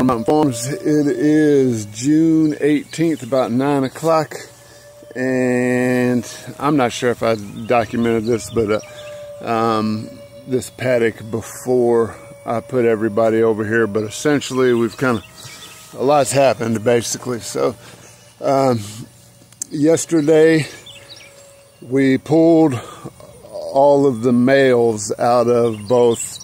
Mountain Farms. It is June 18th, about 9 o'clock, and I'm not sure if I documented this, but this paddock before I put everybody over here, but essentially we've a lot's happened basically. So yesterday we pulled all of the males out of both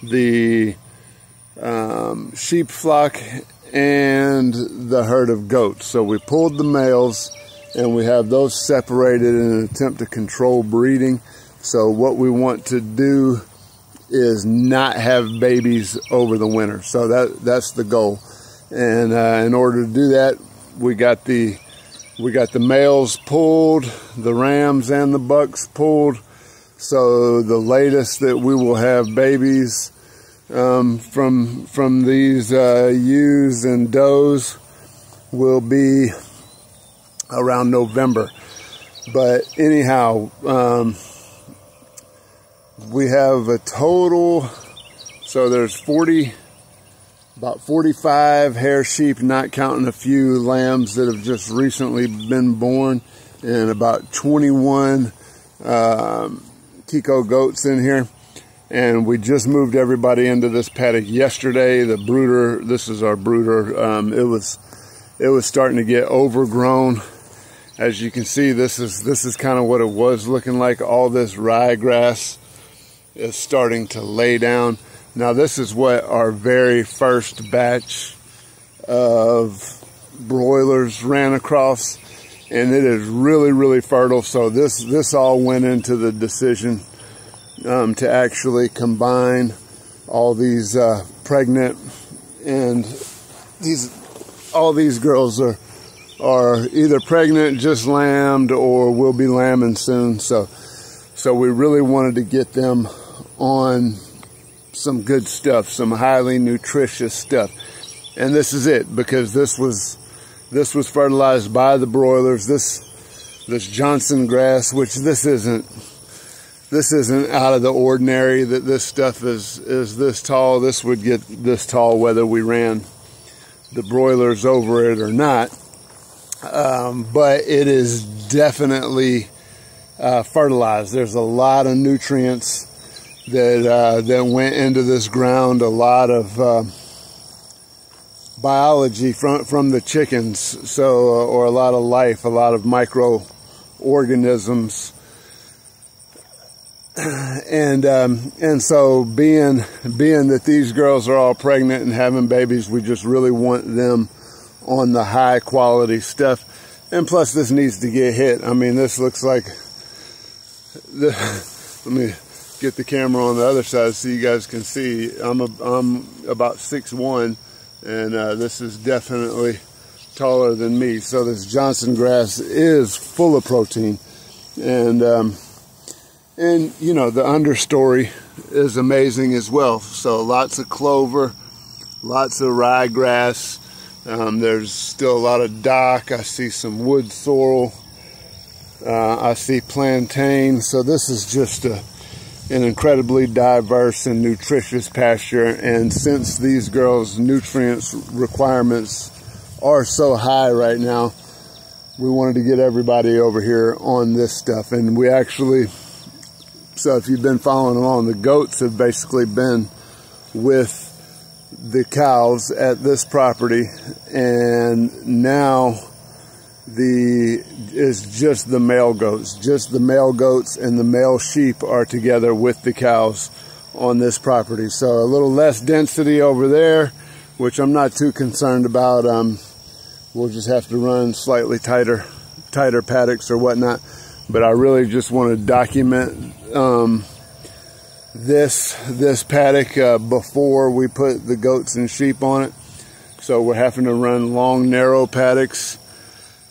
the sheep flock and the herd of goats. So we pulled the males and we have those separated in an attempt to control breeding. So what we want to do is not have babies over the winter. So that's the goal. And in order to do that, we got the males pulled, the rams and the bucks pulled. So the latest that we will have babies from these ewes and does will be around November. But anyhow, we have a total, so there's about 45 hair sheep, not counting a few lambs that have just recently been born, and about 21 Kiko goats in here. And we just moved everybody into this paddock yesterday. The brooder, this is our brooder, it was starting to get overgrown. As you can see, this is kind of what it was looking like. All this ryegrass is starting to lay down. Now this is what our very first batch of broilers ran across, and it is really, really fertile. So this all went into the decision to actually combine all these pregnant, and all these girls are either pregnant, just lambed, or will be lambing soon. So we really wanted to get them on some good stuff, some highly nutritious stuff. And this is it, because this was fertilized by the broilers. This Johnson grass, which this isn't out of the ordinary that this stuff is this tall. This would get this tall whether we ran the broilers over it or not. But it is definitely fertilized. There's a lot of nutrients that went into this ground, a lot of biology from the chickens, so or a lot of life, a lot of microorganisms. And so being that these girls are all pregnant and having babies, we just really want them on the high quality stuff. And plus this needs to get hit. I mean, this looks like let me get the camera on the other side so you guys can see. I'm about 6'1", and this is definitely taller than me. So this Johnson grass is full of protein, and you know, the understory is amazing as well. So lots of clover, lots of ryegrass. There's still a lot of dock. I see some wood sorrel. I see plantain. So this is just an incredibly diverse and nutritious pasture. And since these girls' nutrients requirements are so high right now, we wanted to get everybody over here on this stuff. And we actually, so if you've been following along, the goats have basically been with the cows at this property, and now it's just the male goats. Just the male goats and the male sheep are together with the cows on this property. So a little less density over there, which I'm not too concerned about. We'll just have to run slightly tighter paddocks or whatnot. But I really just want to document this paddock before we put the goats and sheep on it. So we're having to run long, narrow paddocks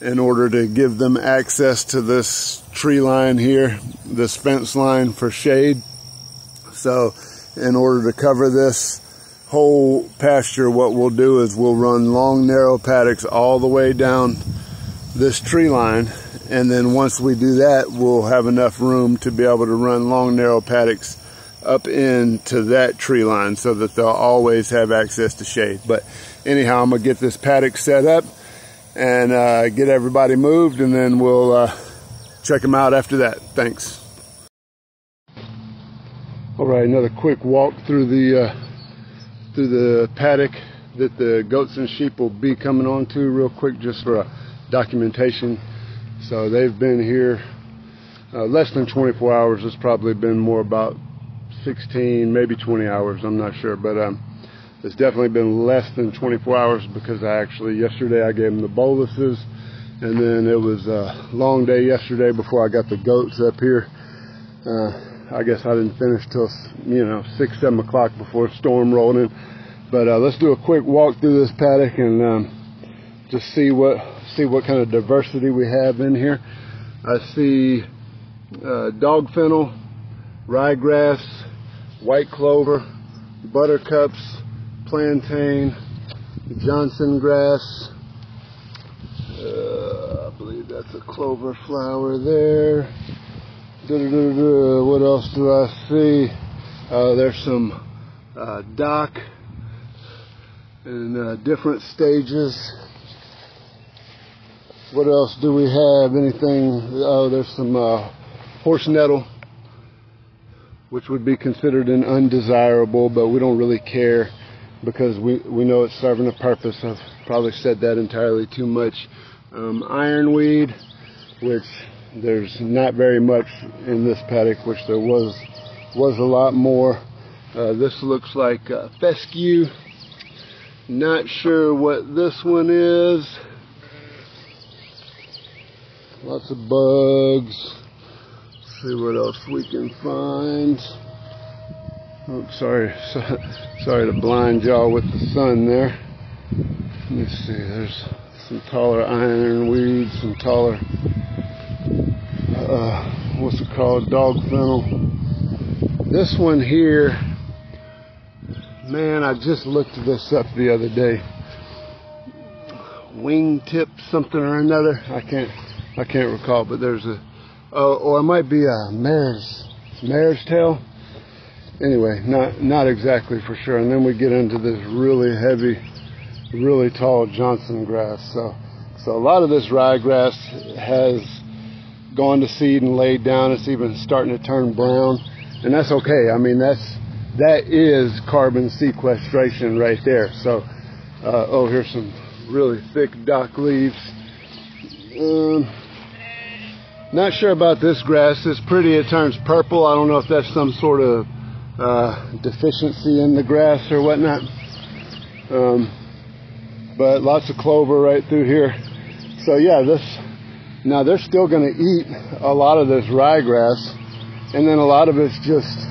in order to give them access to this tree line here, this fence line for shade. So in order to cover this whole pasture, what we'll do is we'll run long, narrow paddocks all the way down this tree line. And then once we do that, we'll have enough room to be able to run long, narrow paddocks up into that tree line so that they'll always have access to shade. But anyhow, I'm gonna get this paddock set up and get everybody moved, and then we'll check them out after that. Thanks. All right, another quick walk through the paddock that the goats and sheep will be coming on to real quick, just for documentation. So they've been here less than 24 hours. It's probably been more about 16, maybe 20 hours, I'm not sure, but it's definitely been less than 24 hours, because yesterday I gave them the boluses, and then it was a long day yesterday before I got the goats up here. I guess I didn't finish till 6, 7 o'clock before a storm rolled in. But let's do a quick walk through this paddock and just see what kind of diversity we have in here. I see dog fennel, ryegrass, white clover, buttercups, plantain, Johnson grass. I believe that's a clover flower there. What else do I see? There's some dock in different stages. What else do we have? Anything? Oh, there's some horse nettle, which would be considered an undesirable, but we don't really care because we know it's serving a purpose. I've probably said that entirely too much. Ironweed, which there's not very much in this paddock, which there was a lot more. This looks like fescue. Not sure what this one is. Lots of bugs. Let's see what else we can find. Oh, sorry to blind y'all with the sun there. Let me see, there's some taller ironweed, some taller, what's it called, dog fennel. This one here, man, I just looked this up the other day. Wingtip something or another. I can't recall, but there's or it might be a mare's tail. Anyway, not exactly for sure. And then we get into this really heavy, really tall Johnson grass. So a lot of this ryegrass has gone to seed and laid down. It's even starting to turn brown, and that's okay. I mean, that is carbon sequestration right there. So, oh, here's some really thick dock leaves. Not sure about this grass. It's pretty. It turns purple. I don't know if that's some sort of deficiency in the grass or whatnot. But lots of clover right through here. So yeah, now they're still going to eat a lot of this ryegrass, and then a lot of it's just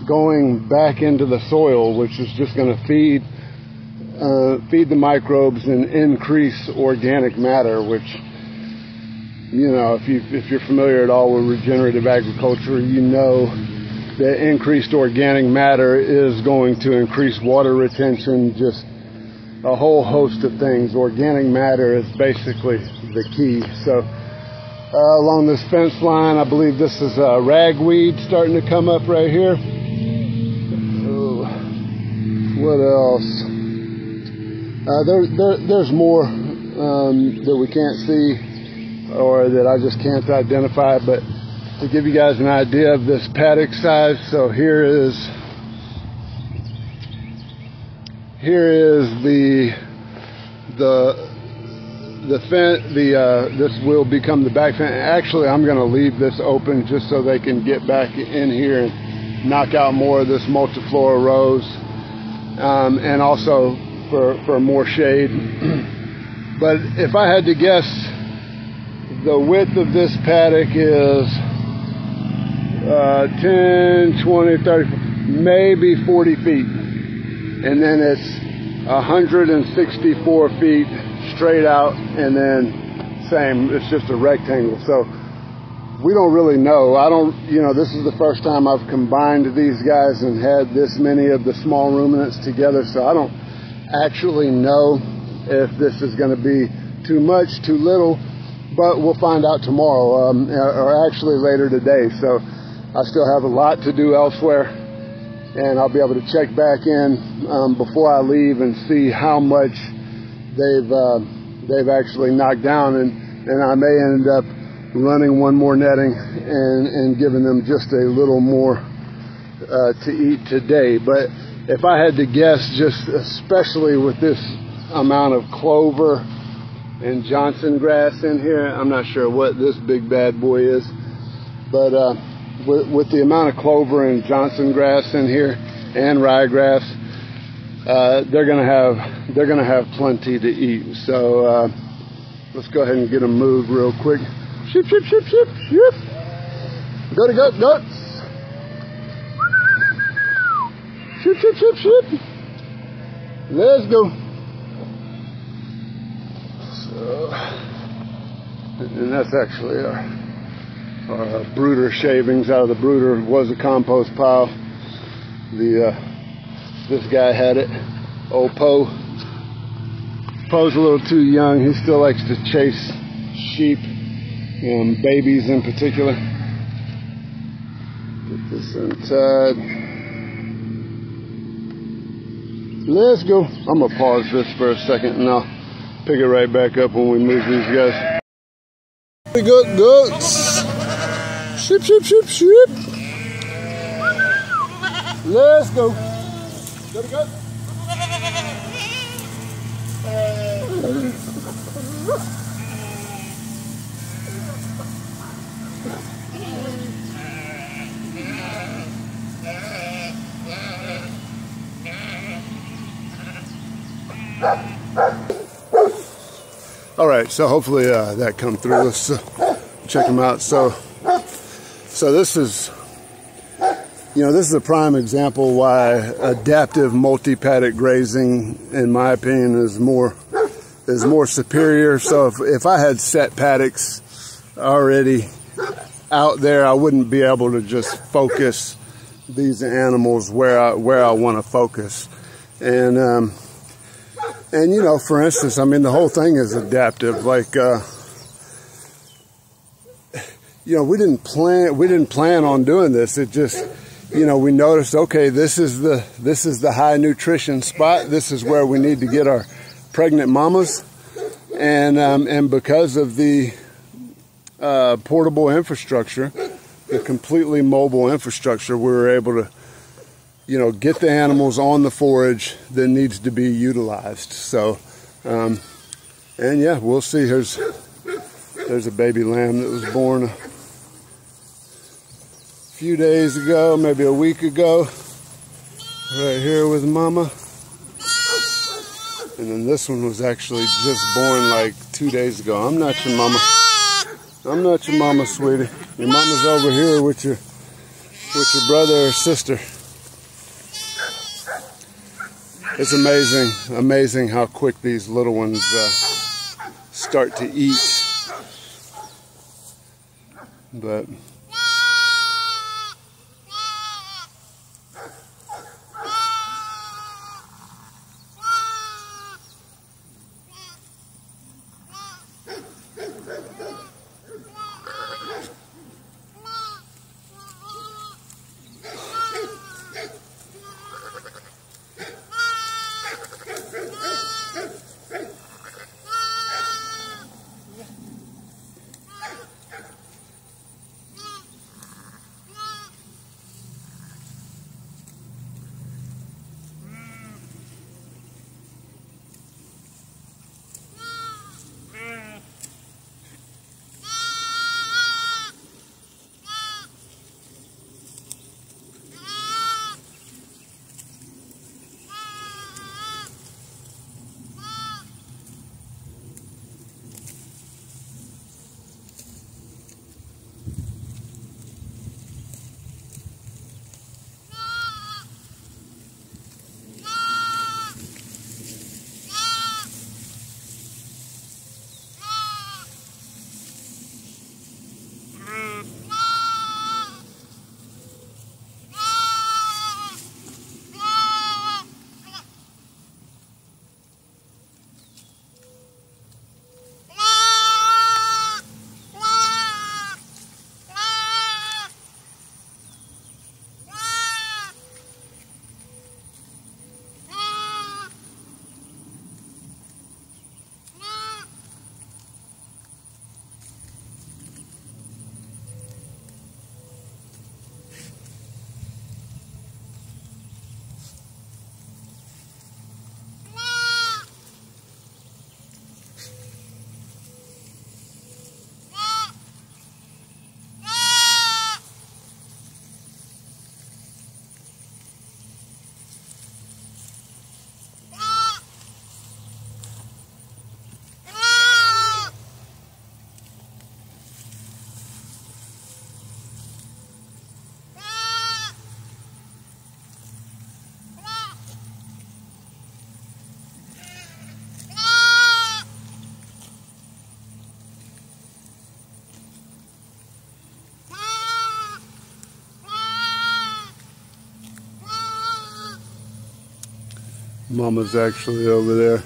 going back into the soil, which is just going to feed the microbes and increase organic matter, which, if you're familiar at all with regenerative agriculture, you know that increased organic matter is going to increase water retention, just a whole host of things. Organic matter is basically the key. So along this fence line, I believe this is ragweed starting to come up right here. Oh, what else? There's more that we can't see, or that I just can't identify, but to give you guys an idea of this paddock size, so here is this will become the back fence. Actually, I'm going to leave this open just so they can get back in here and knock out more of this multiflora rose, and also for more shade. But if I had to guess, the width of this paddock is 10, 20, 30, maybe 40 feet. And then it's 164 feet straight out, and then same, it's just a rectangle. So we don't really know. This is the first time I've combined these guys and had this many of the small ruminants together, so I don't actually know if this is going to be too much, too little, but we'll find out tomorrow, or actually later today. So I still have a lot to do elsewhere, and I'll be able to check back in before I leave and see how much they've actually knocked down, and I may end up running one more netting and giving them just a little more to eat today. But if I had to guess, just especially with this amount of clover and Johnson grass in here, I'm not sure what this big bad boy is, but with the amount of clover and Johnson grass in here and ryegrass, they're gonna have plenty to eat. So let's go ahead and get them moved real quick. Sheep, sheep, sheep, sheep, sheep. Goat, goat, goats. Sheep, sheep, sheep, sheep. Let's go. So, and that's actually our brooder shavings out of the brooder. It was a compost pile. This guy had it. Old Poe. Poe's a little too young. He still likes to chase sheep, babies in particular. Get this untied. Let's go. I'm gonna pause this for a second and I'll pick it right back up when we move these guys. We got goats. Sheep, sheep, sheep, sheep. Let's go. Gotta go. All right, so hopefully that come through. Let's check them out. So this is, this is a prime example why adaptive multi-paddock grazing, in my opinion, is more superior. So if I had set paddocks already out there, I wouldn't be able to just focus these animals where I want to focus. And for instance, I mean, the whole thing is adaptive. Like, we didn't plan on doing this. It just, we noticed, okay, this is the high nutrition spot. This is where we need to get our pregnant mamas. And because of the portable infrastructure, the completely mobile infrastructure, we were able to, get the animals on the forage that needs to be utilized. So, and yeah, we'll see. There's a baby lamb that was born a few days ago, maybe a week ago, right here with mama. And then this one was actually just born like 2 days ago. I'm not your mama. I'm not your mama, sweetie. Your mama's over here with your brother or sister. It's amazing how quick these little ones start to eat. But Mama's actually over there.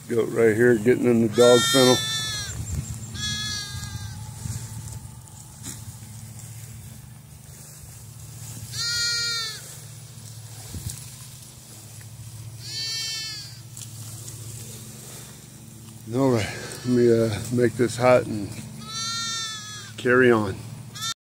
Goat right here getting in the dog kennel. All right, let me make this hot and carry on.